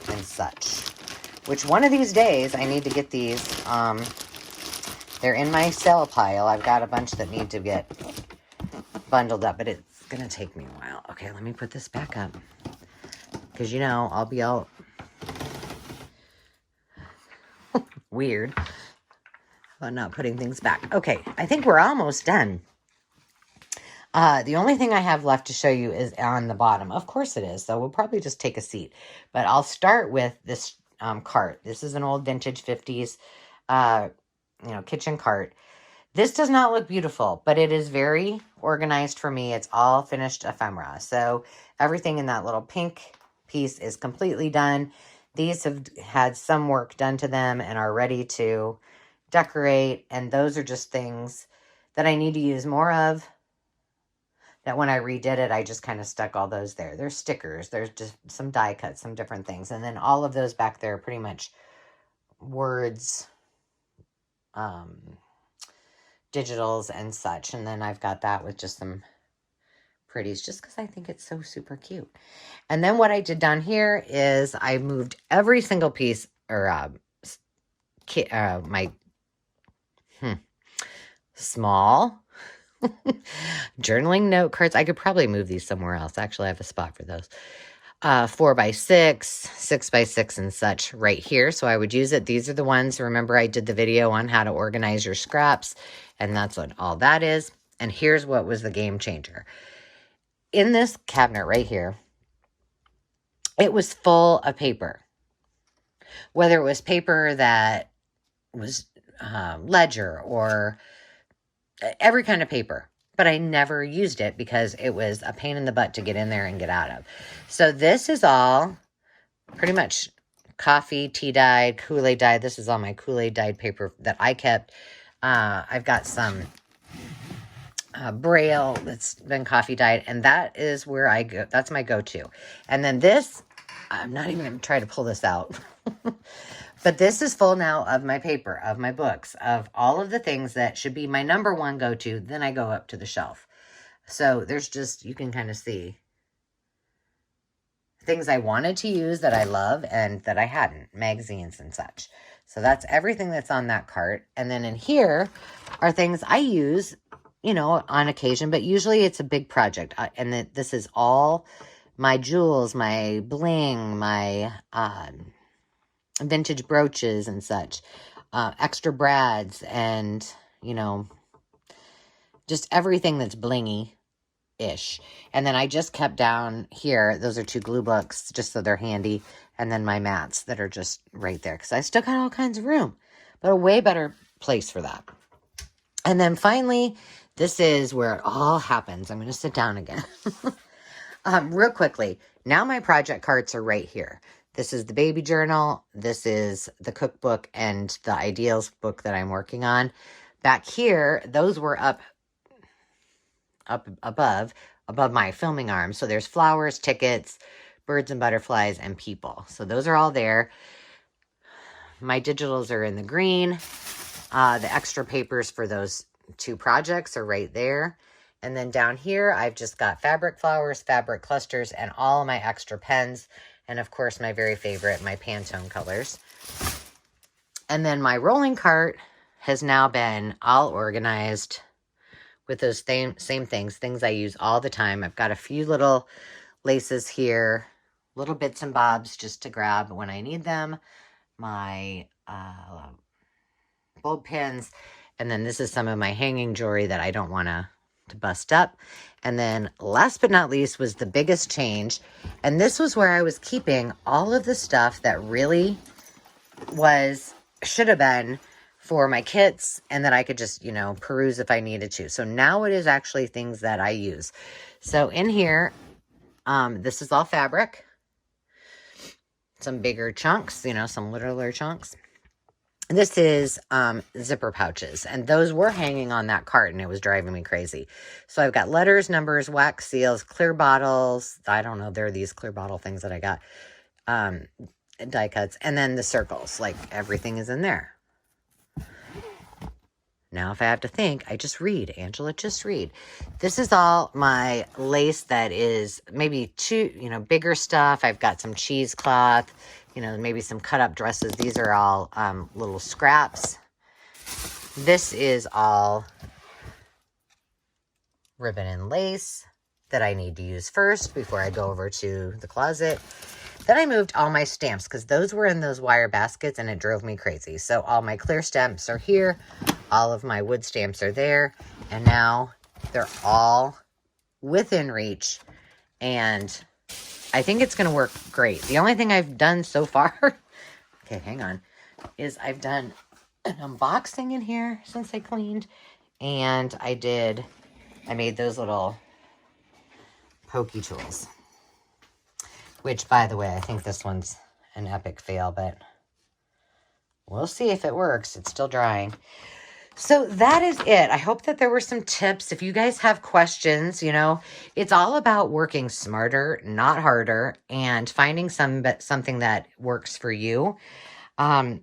and such, which one of these days I need to get these. They're in my sale pile. I've got a bunch that need to get bundled up, but it's going to take me a while. Okay, let me put this back up, because, you know, I'll be all weird about not putting things back. Okay, I think we're almost done. The only thing I have left to show you is on the bottom. Of course it is, so we'll probably just take a seat. But I'll start with this cart. This is an old vintage 50s, kitchen cart. This does not look beautiful, but it is very organized for me. It's all finished ephemera. So everything in that little pink piece is completely done. These have had some work done to them and are ready to decorate. And those are just things that I need to use more of. That when I redid it, I just kind of stuck all those there. There's stickers. There's just some die cuts, some different things. And then all of those back there are pretty much words, digitals and such. And then I've got that with just some pretties just because I think it's so super cute. And then what I did down here is I moved every single piece or my small journaling note cards. I could probably move these somewhere else. Actually, I have a spot for those. 4x6, 6x6 and such right here. So I would use it. These are the ones. Remember, I did the video on how to organize your scraps, and that's what all that is. And here's what was the game changer. In this cabinet right here, it was full of paper. Whether it was paper that was ledger or every kind of paper, but I never used it because it was a pain in the butt to get in there and get out of. So this is all pretty much coffee, tea dyed, Kool-Aid dyed. This is all my Kool-Aid dyed paper that I kept. I've got some Braille that's been coffee dyed, and that is where I go. That's my go-to. And then this, I'm not even going to try to pull this out. But this is full now of my paper, of my books, of all of the things that should be my number one go-to. Then I go up to the shelf. So there's just, you can kind of see things I wanted to use that I love and that I hadn't, magazines and such. So that's everything that's on that cart. And then in here are things I use, on occasion, but usually it's a big project. And this is all my jewels, my bling, my vintage brooches and such, extra brads, and just everything that's blingy-ish. And then I just kept down here, those are 2 glue books just so they're handy, and then my mats that are just right there because I still got all kinds of room, but a way better place for that. And then finally, this is where it all happens. I'm going to sit down again. Real quickly, now my project carts are right here. This is the baby journal. This is the cookbook and the ideals book that I'm working on. Back here, those were up above my filming arm. So there's flowers, tickets, birds and butterflies, and people. So those are all there. My digitals are in the green. The extra papers for those 2 projects are right there. And then down here, I've just got fabric flowers, fabric clusters, and all my extra pens. And of course, my very favorite, my Pantone colors. And then my rolling cart has now been all organized with those same things I use all the time. I've got a few little laces here, little bits and bobs just to grab when I need them. My bulb pins. And then this is some of my hanging jewelry that I don't want to bust up. And then last but not least was the biggest change. And this was where I was keeping all of the stuff that really should have been for my kits, and then I could just, you know, peruse if I needed to. So now it is actually things that I use. So in here, this is all fabric. Some bigger chunks, you know, some littler chunks. This is zipper pouches, and those were hanging on that cart, and it was driving me crazy. So I've got letters, numbers, wax seals, clear bottles. I don't know, they're these clear bottle things that I got. Die cuts, and then the circles, like everything is in there. Now, if I have to think, I just read. Angela, just read. This is all my lace that is maybe bigger stuff. I've got some cheesecloth, you know, maybe some cut up dresses. These are all little scraps. This is all ribbon and lace that I need to use first before I go over to the closet. Then I moved all my stamps because those were in those wire baskets and it drove me crazy. So all my clear stamps are here. All of my wood stamps are there. And now they're all within reach. And I think it's going to work great. The only thing I've done so far, okay, hang on, is I've done an unboxing in here since I cleaned. And I made those little pokey tools. Which, by the way, I think this one's an epic fail, but we'll see if it works. It's still drying. So that is it. I hope that there were some tips. If you guys have questions, you know, it's all about working smarter, not harder, and finding something that works for you. And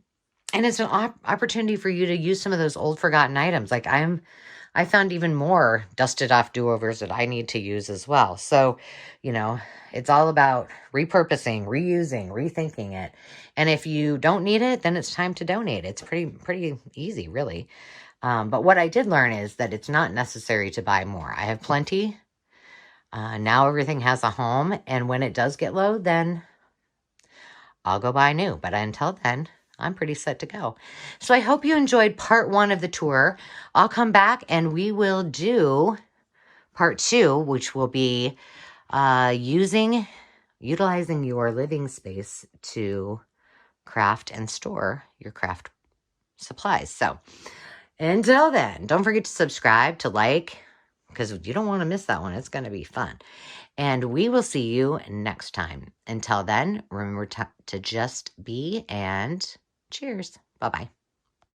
it's an opportunity for you to use some of those old forgotten items. Like I found even more dusted off do-overs that I need to use as well. So, you know, it's all about repurposing, reusing, rethinking it. And if you don't need it, then it's time to donate. It's pretty easy, really. But what I did learn is that it's not necessary to buy more. I have plenty. Now everything has a home. And when it does get low, then I'll go buy new. But until then, I'm pretty set to go. So I hope you enjoyed part 1 of the tour. I'll come back and we will do part 2, which will be utilizing your living space to craft and store your craft supplies. So until then, don't forget to subscribe, to like, because you don't want to miss that one. It's going to be fun. And we will see you next time. Until then, remember to just be, and cheers. Bye-bye.